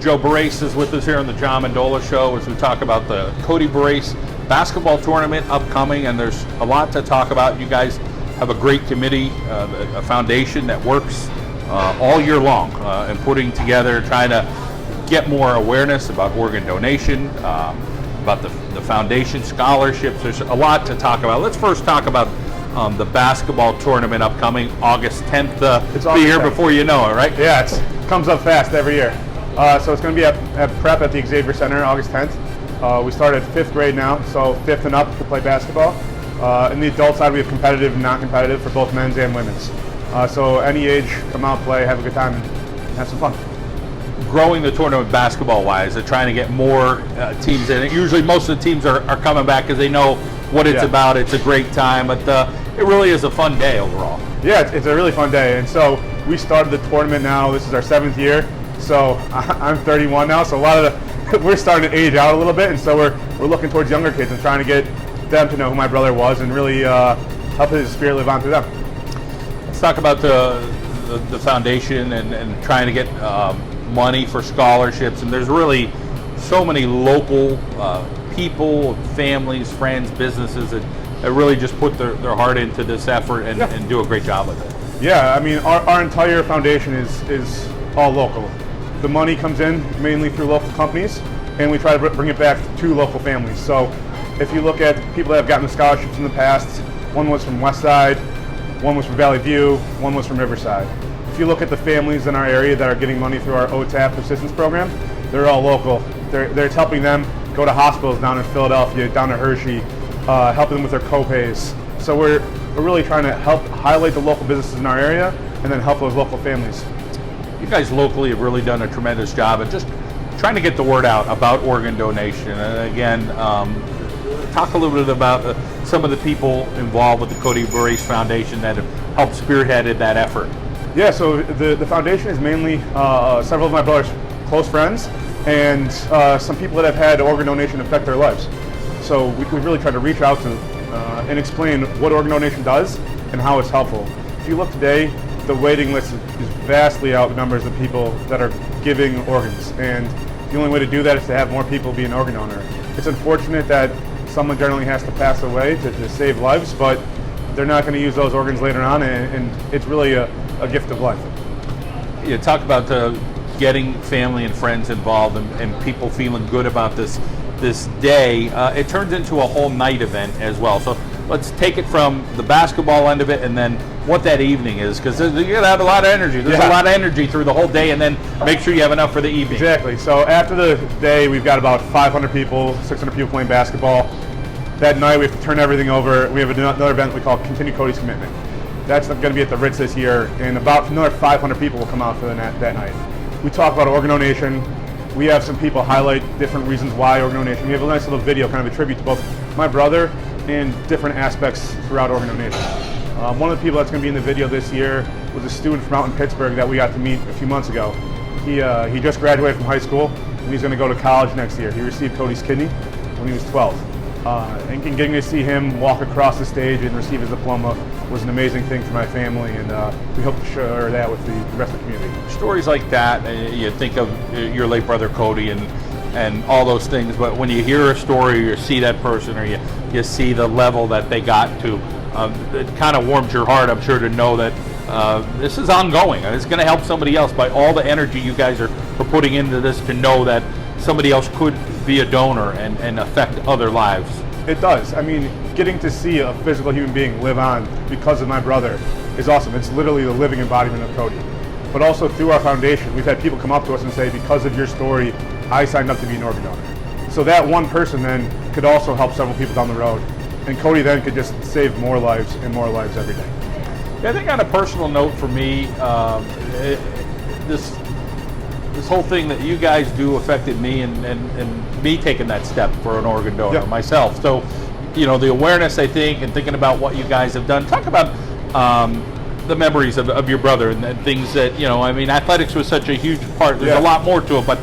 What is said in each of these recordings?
Joe Barrasse is with us here on the John Mendola Show as we talk about the Cody Barrasse basketball tournament upcoming, and there's a lot to talk about. You guys have a great committee, a foundation that works all year long and putting together, trying to get more awareness about organ donation, about the foundation scholarships. There's a lot to talk about. Let's first talk about the basketball tournament upcoming August 10th. It's be here before you know it, right? Yeah, it comes up fast every year. So it's going to be at Prep at the Xavier Center August 10th. We start at 5th grade now, so 5th and up to play basketball. In the adult side, we have competitive and non-competitive for both men's and women's. So any age, come out, play, have a good time, and have some fun. Growing the tournament basketball-wise, they're trying to get more teams in it. Usually most of the teams are coming back because they know what it's about. It's a great time, but it really is a fun day overall. Yeah, it's a really fun day. And so we started the tournament now. This is our 7th year. So I'm 31 now, so a lot of we're starting to age out a little bit, and so we're looking towards younger kids and trying to get them to know who my brother was and really help his spirit live on through them. Let's talk about the foundation and trying to get money for scholarships, and there's really so many local people, families, friends, businesses that really just put their heart into this effort and do a great job with it. Yeah, I mean our entire foundation is all local. The money comes in mainly through local companies, and we try to bring it back to local families. So if you look at people that have gotten scholarships in the past, one was from Westside, one was from Valley View, one was from Riverside. If you look at the families in our area that are getting money through our OTAP assistance program, they're all local. It's helping them go to hospitals down in Philadelphia, down to Hershey, helping them with their co-pays. So we're really trying to help highlight the local businesses in our area and then help those local families. You guys locally have really done a tremendous job at just trying to get the word out about organ donation. And again, talk a little bit about some of the people involved with the Cody Barrasse Foundation that have helped spearheaded that effort. Yeah, so the foundation is mainly several of my brother's close friends and some people that have had organ donation affect their lives. So we really try to reach out to and explain what organ donation does and how it's helpful. If you look today, the waiting list is vastly outnumbers the people that are giving organs, and the only way to do that is to have more people be an organ donor. It's unfortunate that someone generally has to pass away to save lives, but they're not going to use those organs later on, and it's really a gift of life. You talk about getting family and friends involved and people feeling good about this day. It turns into a whole night event as well. So let's take it from the basketball end of it and then what that evening is, because you're going to have a lot of energy. There's a lot of energy through the whole day, and then make sure you have enough for the evening. Exactly. So after the day, we've got about 500 people, 600 people playing basketball. That night, we have to turn everything over. We have another event we call Continue Cody's Commitment. That's going to be at the Ritz this year, and about another 500 people will come out for that night. We talk about organ donation. We have some people highlight different reasons why organ donation. We have a nice little video, kind of a tribute to both my brother and different aspects throughout organ donation. One of the people that's going to be in the video this year was a student from out in Pittsburgh that we got to meet a few months ago. He just graduated from high school, and he's going to go to college next year. He received Cody's kidney when he was 12. And getting to see him walk across the stage and receive his diploma was an amazing thing for my family, and we hope to share that with the rest of the community. Stories like that, you think of your late brother Cody and all those things, but when you hear a story or you see that person or you see the level that they got to, it kind of warms your heart, I'm sure, to know that this is ongoing and it's going to help somebody else by all the energy you guys are putting into this, to know that somebody else could be a donor and affect other lives. It does. I mean, getting to see a physical human being live on because of my brother is awesome. It's literally the living embodiment of Cody. But also through our foundation, we've had people come up to us and say, because of your story, I signed up to be an organ donor. So that one person then could also help several people down the road. And Cody then could just save more lives and more lives every day. Yeah, I think on a personal note for me, this whole thing that you guys do affected me and me taking that step for an organ donor myself. So, you know, the awareness, I think, and thinking about what you guys have done. Talk about the memories of your brother and things that, you know, I mean, athletics was such a huge part. There's a lot more to it, but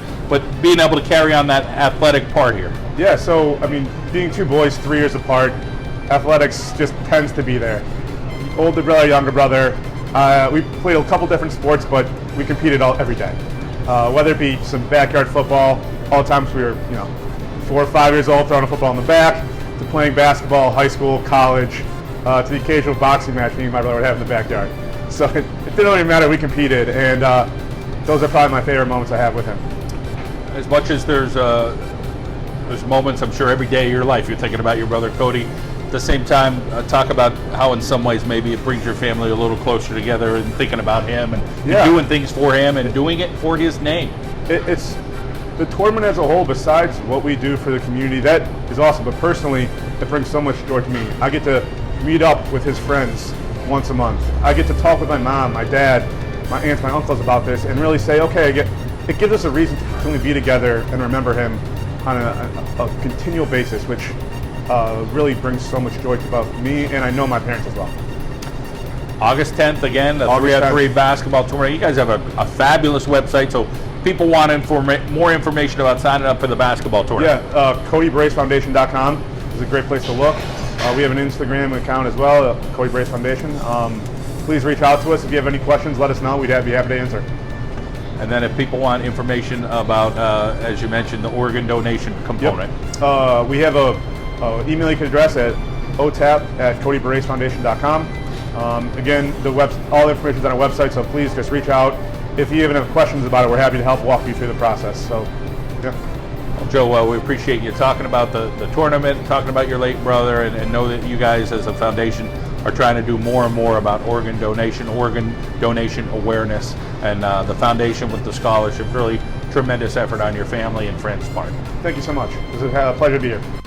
being able to carry on that athletic part here. Yeah, so, I mean, being two boys 3 years apart, athletics just tends to be there. Older brother, younger brother. We played a couple different sports, but we competed every day. whether it be some backyard football, all the times we were 4 or 5 years old throwing a football in the back, to playing basketball, high school, college, to the occasional boxing match me and my brother would have in the backyard. So it didn't really matter, we competed, and those are probably my favorite moments I have with him. As much as there's moments, I'm sure, every day of your life you're thinking about your brother Cody. At the same time, talk about how in some ways maybe it brings your family a little closer together and thinking about him and doing things for him and doing it for his name. It's the tournament as a whole, besides what we do for the community, that is awesome. But personally, it brings so much joy to me. I get to meet up with his friends once a month. I get to talk with my mom, my dad, my aunts, my uncles about this and really say, okay, it gives us a reason to continually be together and remember him on a continual basis, which really brings so much joy to both me and I know my parents as well. August 10th, again, the 3-on-3 basketball tournament. You guys have a fabulous website, so people want more information about signing up for the basketball tournament. Yeah, CodyBarrasseFoundation.com is a great place to look. We have an Instagram account as well, Cody Barrasse Foundation. Please reach out to us. If you have any questions, let us know. We'd be happy to answer. And then if people want information about, as you mentioned, the organ donation component. Yep. We have a email you can address at otap@CodyBarrasseFoundation.com. Again, all the information is on our website, so please just reach out. If you even have questions about it, we're happy to help walk you through the process. So, yeah. Well, Joe, we appreciate you talking about the tournament, talking about your late brother, and know that you guys as a foundation are trying to do more and more about organ donation awareness, and the foundation with the scholarship. Really tremendous effort on your family and friends' part. Thank you so much. It was a pleasure to be here.